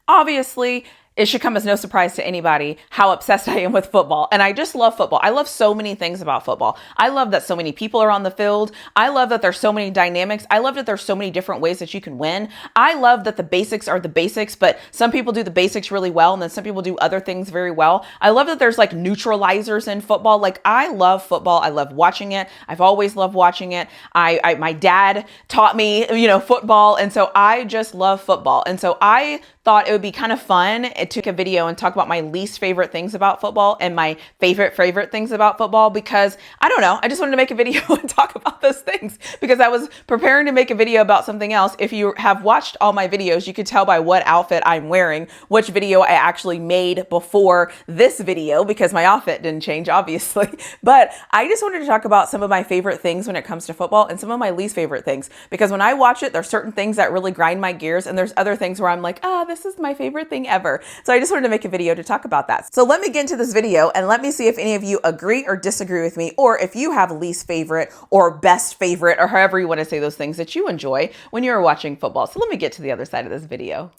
Obviously, it should come as no surprise to anybody how obsessed I am with football. And I just love football. I love so many things about football. I love that so many people are on the field. I love that there's so many dynamics. I love that there's so many different ways that you can win. I love that the basics are the basics, but some people do the basics really well, and then some people do other things very well. I love that there's like neutralizers in football. Like, I love football. I love watching it. I've always loved watching it. My dad taught me, football. And so I just love football. And so I thought it would be kind of fun to make a video and talk about my least favorite things about football and my favorite things about football, because I don't know, I just wanted to make a video and talk about those things because I was preparing to make a video about something else. If you have watched all my videos, you could tell by what outfit I'm wearing, which video I actually made before this video, because my outfit didn't change, obviously. But I just wanted to talk about some of my favorite things when it comes to football and some of my least favorite things, because when I watch it, there's certain things that really grind my gears, and there's other things where I'm like, this is my favorite thing ever. So I just wanted to make a video to talk about that. So let me get into this video and let me see if any of you agree or disagree with me, or if you have least favorite or best favorite, or however you want to say those things that you enjoy when you're watching football. So let me get to the other side of this video.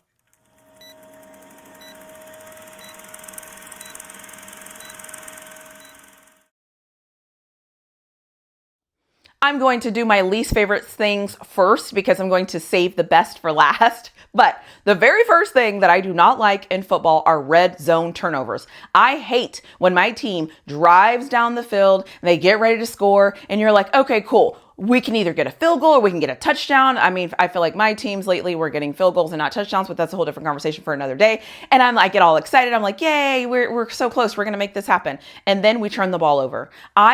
I'm going to do my least favorite things first because I'm going to save the best for last. But the very first thing that I do not like in football are red zone turnovers. I hate when my team drives down the field and they get ready to score and you're like, okay, cool. We can either get a field goal or we can get a touchdown. I mean, I feel like my teams lately were getting field goals and not touchdowns, but that's a whole different conversation for another day. And I get all excited. I'm like, yay, we're so close. We're going to make this happen. And then we turn the ball over.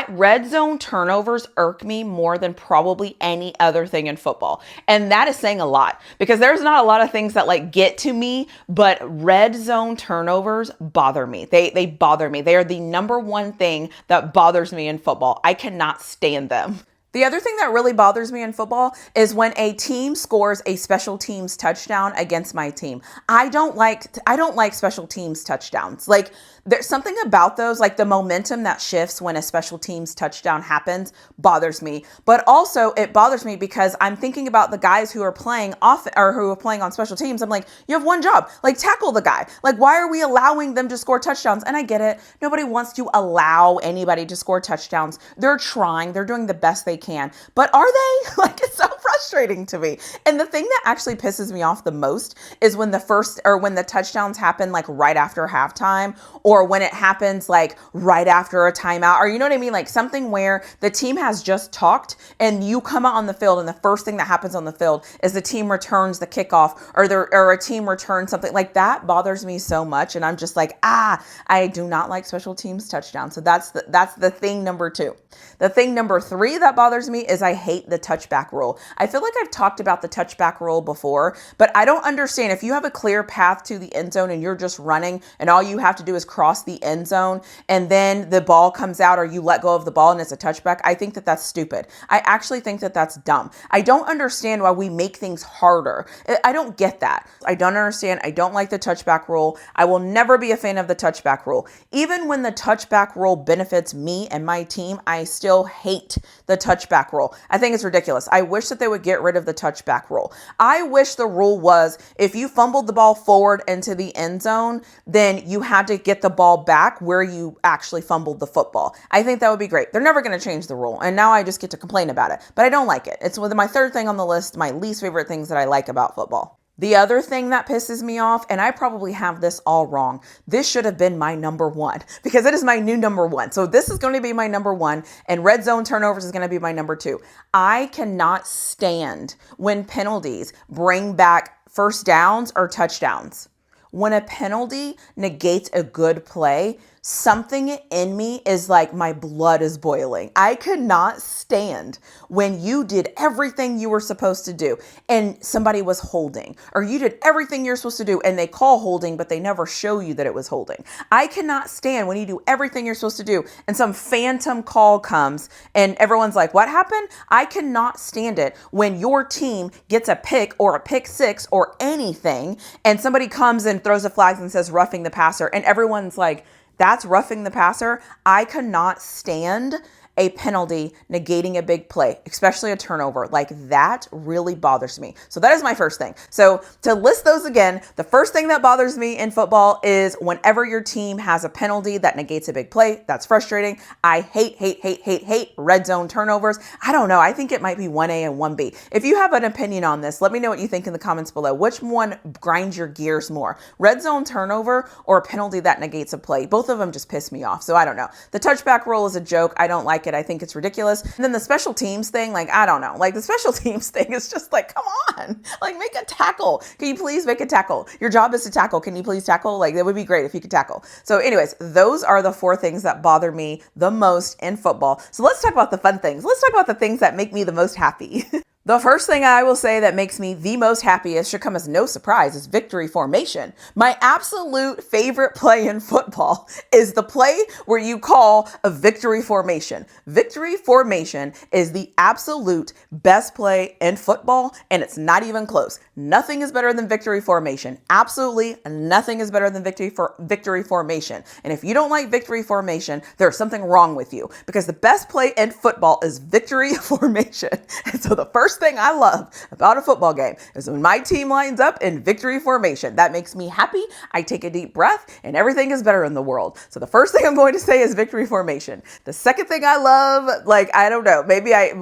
Red zone turnovers irk me more than probably any other thing in football. And that is saying a lot, because there's not a lot of things that like get to me, but red zone turnovers bother me. They bother me. They are the number one thing that bothers me in football. I cannot stand them. The other thing that really bothers me in football is when a team scores a special teams touchdown against my team. I don't like special teams touchdowns. Like, there's something about those, like the momentum that shifts when a special teams touchdown happens bothers me. But also it bothers me because I'm thinking about the guys who are playing off or who are playing on special teams. I'm like, you have one job, like tackle the guy. Like, why are we allowing them to score touchdowns? And I get it. Nobody wants to allow anybody to score touchdowns. They're trying, they're doing the best they can. But are they? Like, it's so frustrating to me. And the thing that actually pisses me off the most is when the touchdowns happen like right after halftime, or when it happens like right after a timeout, or you know what I mean? Like something where the team has just talked and you come out on the field and the first thing that happens on the field is the team returns the kickoff, or a team returns something like that. Bothers me so much. And I'm just like, I do not like special teams touchdowns. So that's the thing number two. The thing number three that bothers me is I hate the touchback rule. I feel like I've talked about the touchback rule before, but I don't understand. If you have a clear path to the end zone and you're just running and all you have to do is cross the end zone and then the ball comes out or you let go of the ball and it's a touchback, I think that that's stupid. I actually think that that's dumb. I don't understand why we make things harder. I don't get that. I don't understand. I don't like the touchback rule. I will never be a fan of the touchback rule. Even when the touchback rule benefits me and my team, I still hate the touchback rule. I think it's ridiculous. I wish that they would get rid of the touchback rule. I wish the rule was if you fumbled the ball forward into the end zone, then you had to get the ball back where you actually fumbled the football. I think that would be great. They're never going to change the rule. And now I just get to complain about it. But I don't like it. It's my third thing on the list, my least favorite things that I like about football. The other thing that pisses me off, and I probably have this all wrong, this should have been my number one because it is my new number one. So this is going to be my number one, and red zone turnovers is going to be my number two. I cannot stand when penalties bring back first downs or touchdowns. When a penalty negates a good play, something in me is like my blood is boiling. I could not stand when you did everything you were supposed to do and somebody was holding, or you did everything you're supposed to do and they call holding, but they never show you that it was holding. I cannot stand when you do everything you're supposed to do and some phantom call comes and everyone's like, what happened? I cannot stand it when your team gets a pick or a pick six or anything and somebody comes and throws a flag and says roughing the passer and everyone's like, that's roughing the passer. I cannot stand a penalty negating a big play, especially a turnover. Like that really bothers me. So that is my first thing. So to list those again, the first thing that bothers me in football is whenever your team has a penalty that negates a big play. That's frustrating. I hate red zone turnovers. I don't know. I think it might be 1A and 1B. If you have an opinion on this, let me know what you think in the comments below. Which one grinds your gears more? Red zone turnover or a penalty that negates a play? Both of them just piss me off. So I don't know. The touchback rule is a joke. I don't like it. I think it's ridiculous. And then the special teams thing, like, I don't know. Like the special teams thing is just like, come on, like make a tackle. Can you please make a tackle? Your job is to tackle. Can you please tackle? Like that would be great if you could tackle. So anyways, those are the 4 things that bother me the most in football. So let's talk about the fun things. Let's talk about the things that make me the most happy. The first thing I will say that makes me the most happiest, should come as no surprise, is victory formation. My absolute favorite play in football is the play where you call a victory formation. Victory formation is the absolute best play in football, and it's not even close. Nothing is better than victory formation. Absolutely nothing is better than victory formation. And if you don't like victory formation, there's something wrong with you, because the best play in football is victory formation. And so the first thing I love about a football game is when my team lines up in victory formation. That makes me happy. I take a deep breath and everything is better in the world. So the first thing I'm going to say is victory formation. The second thing I love, like, I don't know,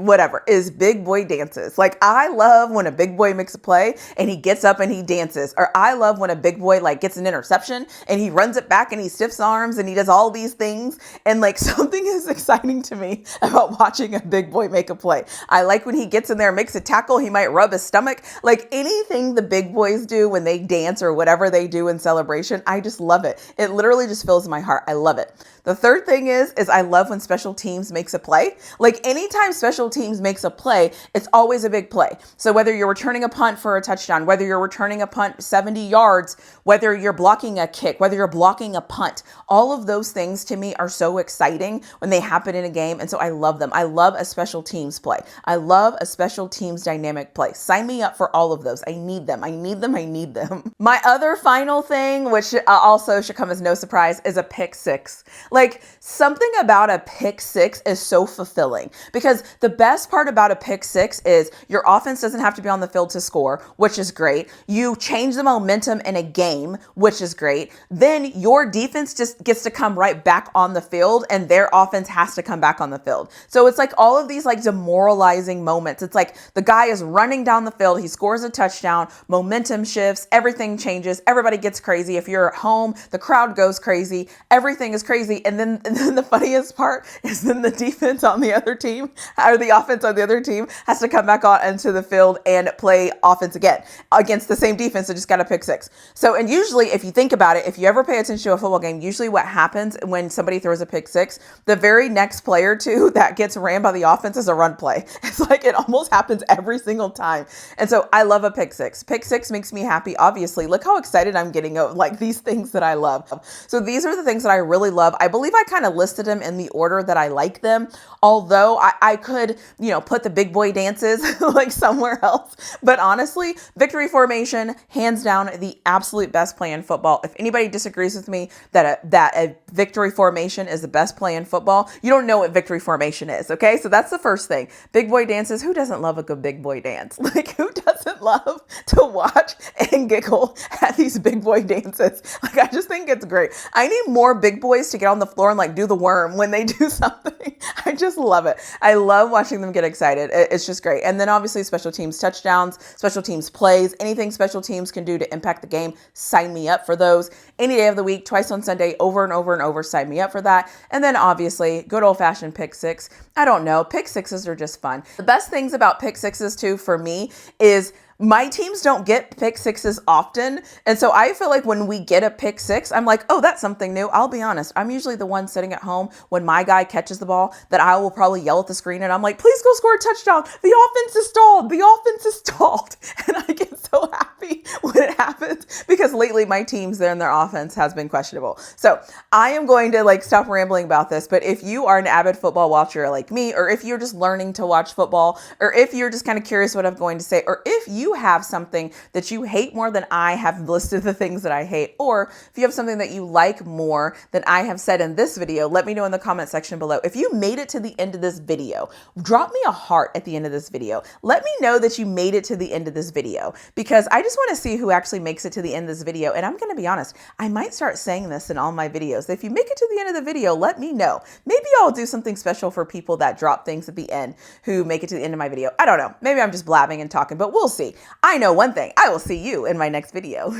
whatever, is big boy dances. Like I love when a big boy makes a play and he gets up and he dances. Or I love when a big boy like gets an interception and he runs it back and he stiffs arms and he does all these things. And like something is exciting to me about watching a big boy make a play. I like when he gets in there, makes a tackle, he might rub his stomach, like anything the big boys do when they dance or whatever they do in celebration. I just love it. It literally just fills my heart. I love it. The third thing is I love when special teams makes a play. Like anytime special teams makes a play, it's always a big play. So whether you're returning a punt for a touchdown, whether you're returning a punt 70 yards, whether you're blocking a kick, whether you're blocking a punt, all of those things to me are so exciting when they happen in a game. And so I love them. I love a special teams play. I love a special teams dynamic play. Sign me up for all of those. I need them. I need them. I need them. My other final thing, which also should come as no surprise, is a pick six. Like something about a pick six is so fulfilling, because the best part about a pick six is your offense doesn't have to be on the field to score, which is great. You change the momentum in a game, which is great. Then your defense just gets to come right back on the field and their offense has to come back on the field. So it's like all of these like demoralizing moments. It's like the guy is running down the field. He scores a touchdown, momentum shifts, everything changes. Everybody gets crazy. If you're at home, the crowd goes crazy. Everything is crazy. And then the funniest part is then the defense on the other team, or the offense on the other team, has to come back on into the field and play offense again against the same defense that just got a pick six. So, and usually if you think about it, if you ever pay attention to a football game, usually what happens when somebody throws a pick six, the very next play or two that gets ran by the offense is a run play. It's like it almost happens every single time. And so I love a pick six. Pick six makes me happy. Obviously, look how excited I'm getting of like these things that I love. So these are the things that I really love. I believe I kind of listed them in the order that I like them. Although I could, put the big boy dances like somewhere else. But honestly, victory formation, hands down, the absolute best play in football. If anybody disagrees with me that a victory formation is the best play in football, you don't know what victory formation is. Okay. So that's the first thing. Big boy dances. Who doesn't love a good big boy dance? Like who doesn't love to watch and giggle at these big boy dances? Like I just think it's great. I need more big boys to get on the floor and like do the worm when they do something. I just love it. I love watching them get excited. It's just great. And then obviously special teams touchdowns, special teams plays, anything special teams can do to impact the game. Sign me up for those any day of the week, twice on Sunday, over and over and over. Sign me up for that. And then obviously good old fashioned pick six. I don't know. Pick sixes are just fun. The best things about pick sixes too, for me, is my teams don't get pick sixes often. And so I feel like when we get a pick six, I'm like, oh, that's something new. I'll be honest. I'm usually the one sitting at home when my guy catches the ball that I will probably yell at the screen and I'm like, please go score a touchdown. The offense is stalled. The offense is stalled. And I get so happy when it happens because lately my teams there and their offense has been questionable. So I am going to like stop rambling about this. But if you are an avid football watcher like me, or if you're just learning to watch football, or if you're just kind of curious what I'm going to say, or if you you have something that you hate more than I have listed the things that I hate, or if you have something that you like more than I have said in this video, let me know in the comment section below. If you made it to the end of this video, drop me a heart at the end of this video. Let me know that you made it to the end of this video, because I just want to see who actually makes it to the end of this video. And I'm going to be honest, I might start saying this in all my videos. If you make it to the end of the video, let me know. Maybe I'll do something special for people that drop things at the end who make it to the end of my video. I don't know. Maybe I'm just blabbing and talking, but we'll see. I know one thing. I will see you in my next video.